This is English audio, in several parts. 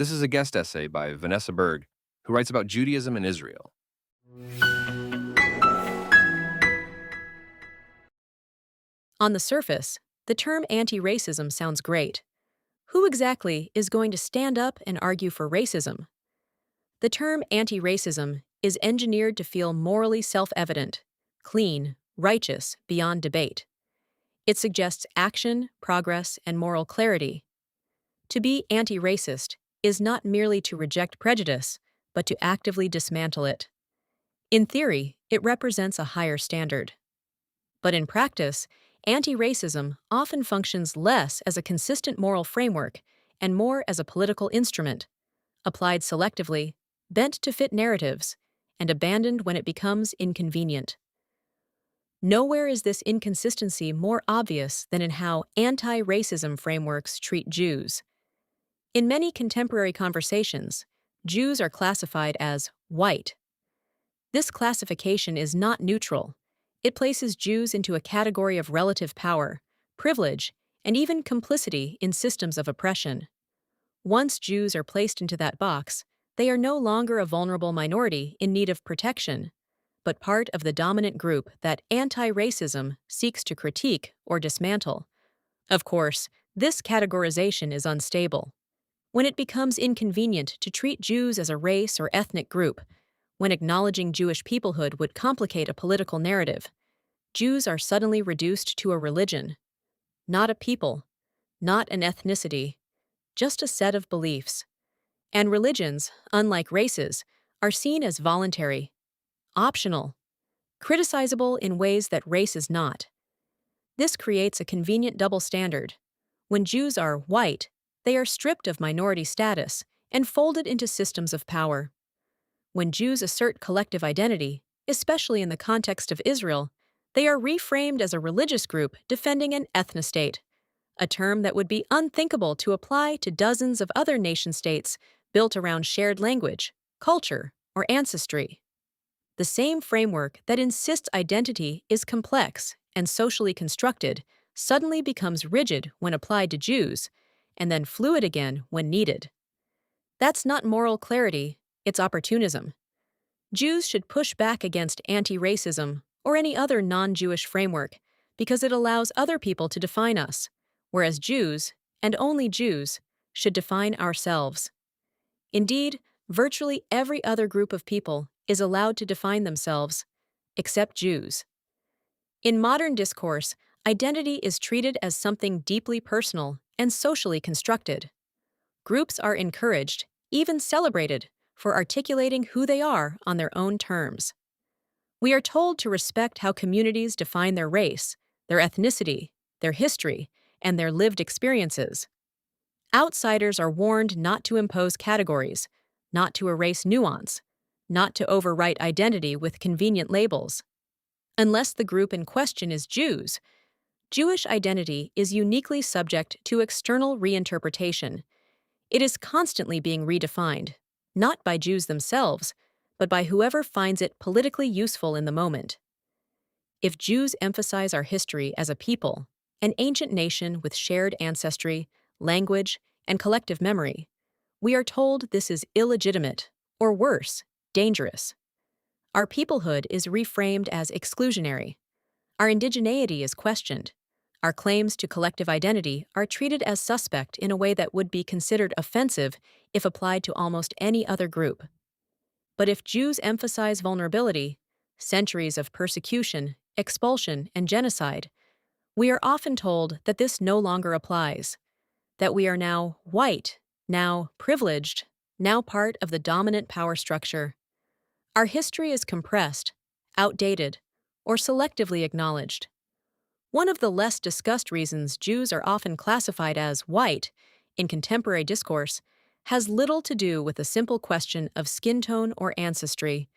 This is a guest essay by Vanessa Berg, who writes about Judaism in Israel. On the surface, the term anti-racism sounds great. Who exactly is going to stand up and argue for racism? The term anti-racism is engineered to feel morally self-evident, clean, righteous, beyond debate. It suggests action, progress, and moral clarity. To be anti-racist is not merely to reject prejudice, but to actively dismantle it. In theory, it represents a higher standard. But in practice, anti-racism often functions less as a consistent moral framework and more as a political instrument, applied selectively, bent to fit narratives, and abandoned when it becomes inconvenient. Nowhere is this inconsistency more obvious than in how anti-racism frameworks treat Jews. In many contemporary conversations, Jews are classified as white. This classification is not neutral. It places Jews into a category of relative power, privilege, and even complicity in systems of oppression. Once Jews are placed into that box, they are no longer a vulnerable minority in need of protection, but part of the dominant group that anti-racism seeks to critique or dismantle. Of course, this categorization is unstable. When it becomes inconvenient to treat Jews as a race or ethnic group, when acknowledging Jewish peoplehood would complicate a political narrative, Jews are suddenly reduced to a religion. Not a people, not an ethnicity, just a set of beliefs. And religions, unlike races, are seen as voluntary, optional, criticizable in ways that race is not. This creates a convenient double standard. When Jews are white, they are stripped of minority status and folded into systems of power. When Jews assert collective identity, especially in the context of Israel, they are reframed as a religious group defending an ethnostate, a term that would be unthinkable to apply to dozens of other nation-states built around shared language, culture, or ancestry. The same framework that insists identity is complex and socially constructed suddenly becomes rigid when applied to Jews, and then fluid again when needed. That's not moral clarity, it's opportunism. Jews should push back against anti-racism or any other non-Jewish framework because it allows other people to define us, whereas Jews, and only Jews, should define ourselves. Indeed, virtually every other group of people is allowed to define themselves, except Jews. In modern discourse, identity is treated as something deeply personal and socially constructed. Groups are encouraged, even celebrated, for articulating who they are on their own terms. We are told to respect how communities define their race, their ethnicity, their history, and their lived experiences. Outsiders are warned not to impose categories, not to erase nuance, not to overwrite identity with convenient labels. Unless the group in question is Jews, Jewish identity is uniquely subject to external reinterpretation. It is constantly being redefined, not by Jews themselves, but by whoever finds it politically useful in the moment. If Jews emphasize our history as a people, an ancient nation with shared ancestry, language, and collective memory, we are told this is illegitimate, or worse, dangerous. Our peoplehood is reframed as exclusionary. Our indigeneity is questioned. Our claims to collective identity are treated as suspect in a way that would be considered offensive if applied to almost any other group. But if Jews emphasize vulnerability, centuries of persecution, expulsion, and genocide, we are often told that this no longer applies, that we are now white, now privileged, now part of the dominant power structure. Our history is compressed, outdated, or selectively acknowledged. One of the less discussed reasons Jews are often classified as white in contemporary discourse has little to do with the simple question of skin tone or ancestry.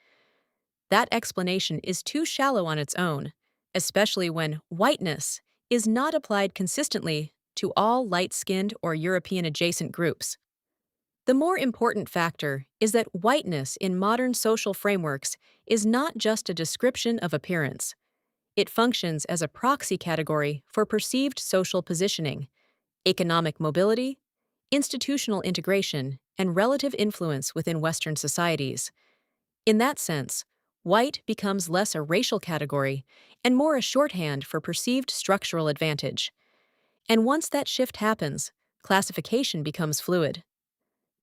That explanation is too shallow on its own, especially when whiteness is not applied consistently to all light-skinned or European-adjacent groups. The more important factor is that whiteness in modern social frameworks is not just a description of appearance. It functions as a proxy category for perceived social positioning, economic mobility, institutional integration, and relative influence within Western societies. In that sense, white becomes less a racial category and more a shorthand for perceived structural advantage. And once that shift happens, classification becomes fluid.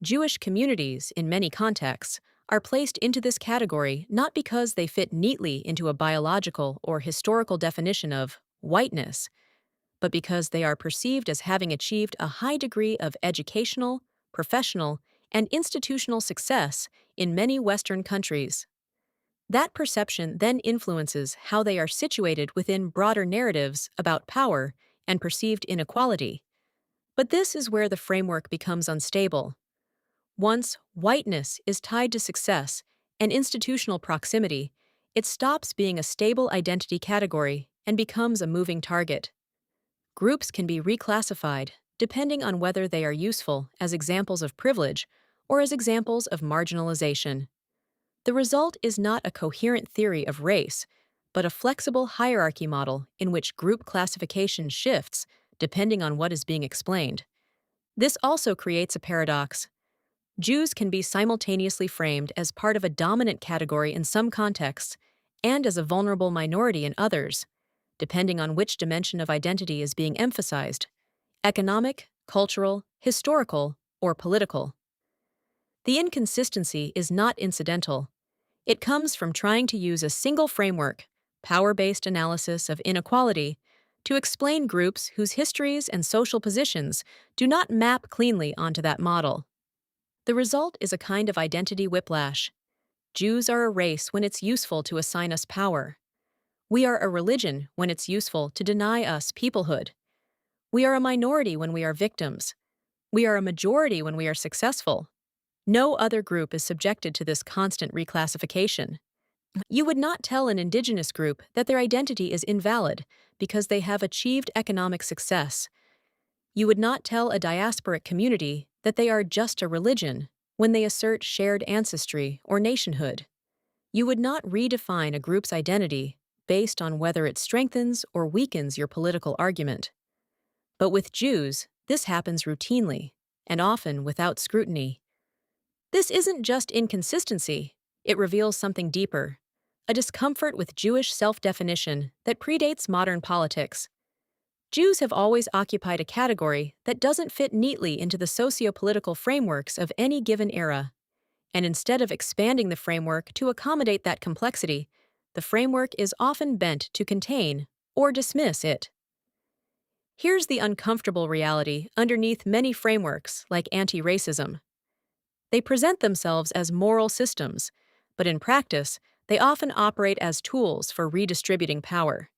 Jewish communities, in many contexts, are placed into this category not because they fit neatly into a biological or historical definition of whiteness, but because they are perceived as having achieved a high degree of educational, professional, and institutional success in many Western countries. That perception then influences how they are situated within broader narratives about power and perceived inequality. But this is where the framework becomes unstable. Once whiteness is tied to success and institutional proximity, it stops being a stable identity category and becomes a moving target. Groups can be reclassified depending on whether they are useful as examples of privilege or as examples of marginalization. The result is not a coherent theory of race, but a flexible hierarchy model in which group classification shifts depending on what is being explained. This also creates a paradox. Jews can be simultaneously framed as part of a dominant category in some contexts and as a vulnerable minority in others, depending on which dimension of identity is being emphasized: economic, cultural, historical, or political. The inconsistency is not incidental. It comes from trying to use a single framework, power-based analysis of inequality, to explain groups whose histories and social positions do not map cleanly onto that model. The result is a kind of identity whiplash. Jews are a race when it's useful to assign us power. We are a religion when it's useful to deny us peoplehood. We are a minority when we are victims. We are a majority when we are successful. No other group is subjected to this constant reclassification. You would not tell an indigenous group that their identity is invalid because they have achieved economic success. You would not tell a diasporic community that they are just a religion when they assert shared ancestry or nationhood. You would not redefine a group's identity based on whether it strengthens or weakens your political argument. But with Jews, this happens routinely, and often without scrutiny. This isn't just inconsistency, it reveals something deeper: a discomfort with Jewish self-definition that predates modern politics. Jews have always occupied a category that doesn't fit neatly into the socio-political frameworks of any given era. And instead of expanding the framework to accommodate that complexity, the framework is often bent to contain or dismiss it. Here's the uncomfortable reality underneath many frameworks like anti-racism. They present themselves as moral systems, but in practice, they often operate as tools for redistributing power.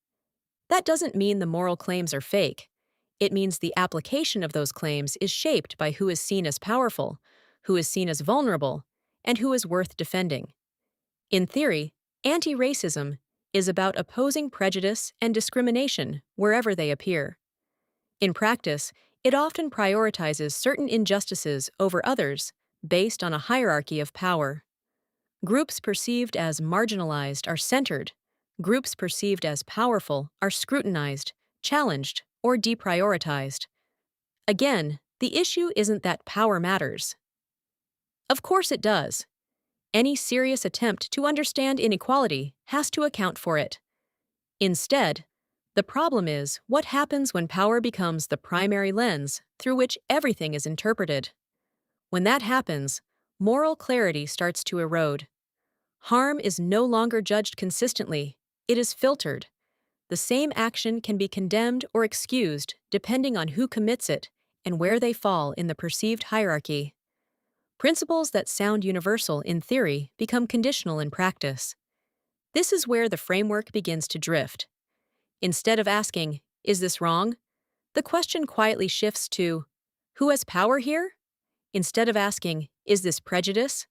That doesn't mean the moral claims are fake. It means the application of those claims is shaped by who is seen as powerful, who is seen as vulnerable, and who is worth defending. In theory, anti-racism is about opposing prejudice and discrimination wherever they appear. In practice, it often prioritizes certain injustices over others based on a hierarchy of power. Groups perceived as marginalized are centered. Groups perceived as powerful are scrutinized, challenged, or deprioritized. Again, the issue isn't that power matters. Of course it does. Any serious attempt to understand inequality has to account for it. Instead, the problem is what happens when power becomes the primary lens through which everything is interpreted. When that happens, moral clarity starts to erode. Harm is no longer judged consistently, it is filtered. The same action can be condemned or excused depending on who commits it and where they fall in the perceived hierarchy. Principles that sound universal in theory become conditional in practice. This is where the framework begins to drift. Instead of asking, "Is this wrong?" the question quietly shifts to, "Who has power here?" Instead of asking, "Is this prejudice?"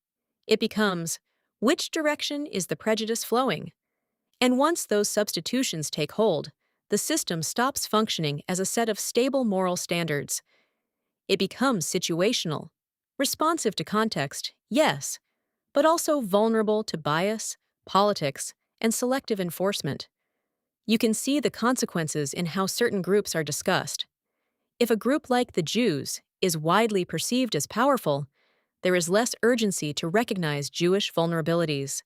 it becomes, "Which direction is the prejudice flowing?" And once those substitutions take hold, the system stops functioning as a set of stable moral standards. It becomes situational, responsive to context, yes, but also vulnerable to bias, politics, and selective enforcement. You can see the consequences in how certain groups are discussed. If a group like the Jews is widely perceived as powerful, there is less urgency to recognize Jewish vulnerabilities.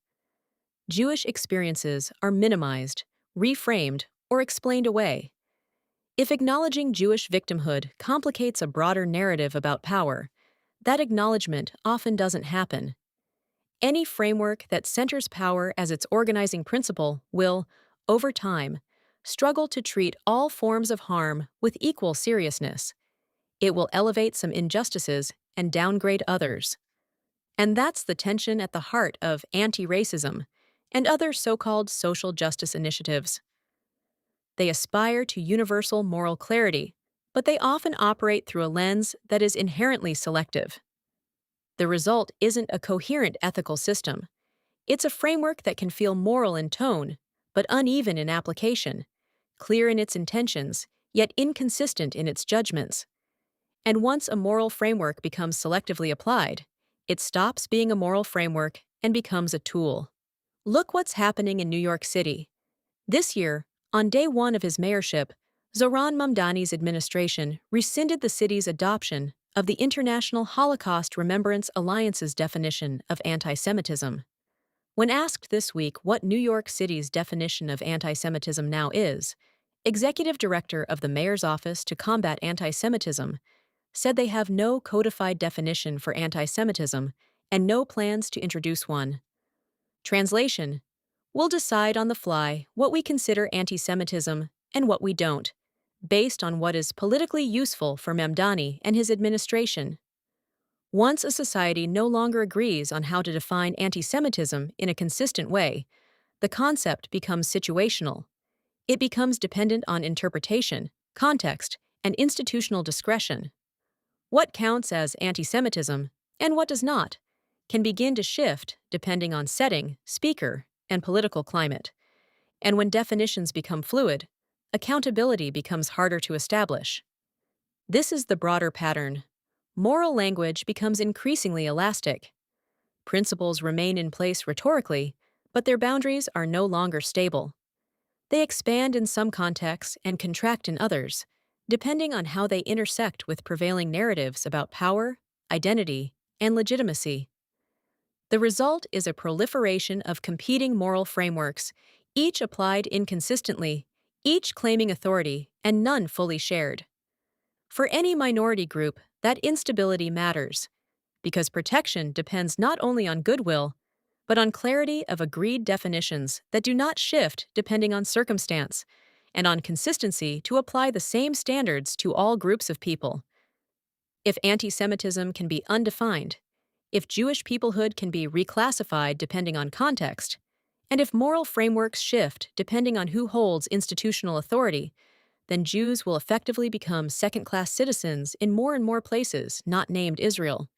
Jewish experiences are minimized, reframed, or explained away. If acknowledging Jewish victimhood complicates a broader narrative about power, that acknowledgement often doesn't happen. Any framework that centers power as its organizing principle will, over time, struggle to treat all forms of harm with equal seriousness. It will elevate some injustices and downgrade others. And that's the tension at the heart of anti-racism and other so-called social justice initiatives. They aspire to universal moral clarity, but they often operate through a lens that is inherently selective. The result isn't a coherent ethical system. It's a framework that can feel moral in tone, but uneven in application, clear in its intentions, yet inconsistent in its judgments. And once a moral framework becomes selectively applied, it stops being a moral framework and becomes a tool. Look what's happening in New York City. This year, on day one of his mayorship, Zohran Mamdani's administration rescinded the city's adoption of the International Holocaust Remembrance Alliance's definition of anti-Semitism. When asked this week what New York City's definition of anti-Semitism now is, Executive Director of the Mayor's Office to Combat Anti-Semitism said they have no codified definition for anti-Semitism and no plans to introduce one. Translation: we'll decide on the fly what we consider anti-Semitism and what we don't, based on what is politically useful for Mamdani and his administration. Once a society no longer agrees on how to define anti-Semitism in a consistent way, the concept becomes situational. It becomes dependent on interpretation, context, and institutional discretion. What counts as anti-Semitism and what does not can begin to shift depending on setting, speaker, and political climate. And when definitions become fluid, accountability becomes harder to establish. This is the broader pattern. Moral language becomes increasingly elastic. Principles remain in place rhetorically, but their boundaries are no longer stable. They expand in some contexts and contract in others, depending on how they intersect with prevailing narratives about power, identity, and legitimacy. The result is a proliferation of competing moral frameworks, each applied inconsistently, each claiming authority, and none fully shared. For any minority group, that instability matters, because protection depends not only on goodwill, but on clarity of agreed definitions that do not shift depending on circumstance, and on consistency to apply the same standards to all groups of people. If anti-Semitism can be undefined, if Jewish peoplehood can be reclassified depending on context, and if moral frameworks shift depending on who holds institutional authority, then Jews will effectively become second-class citizens in more and more places not named Israel.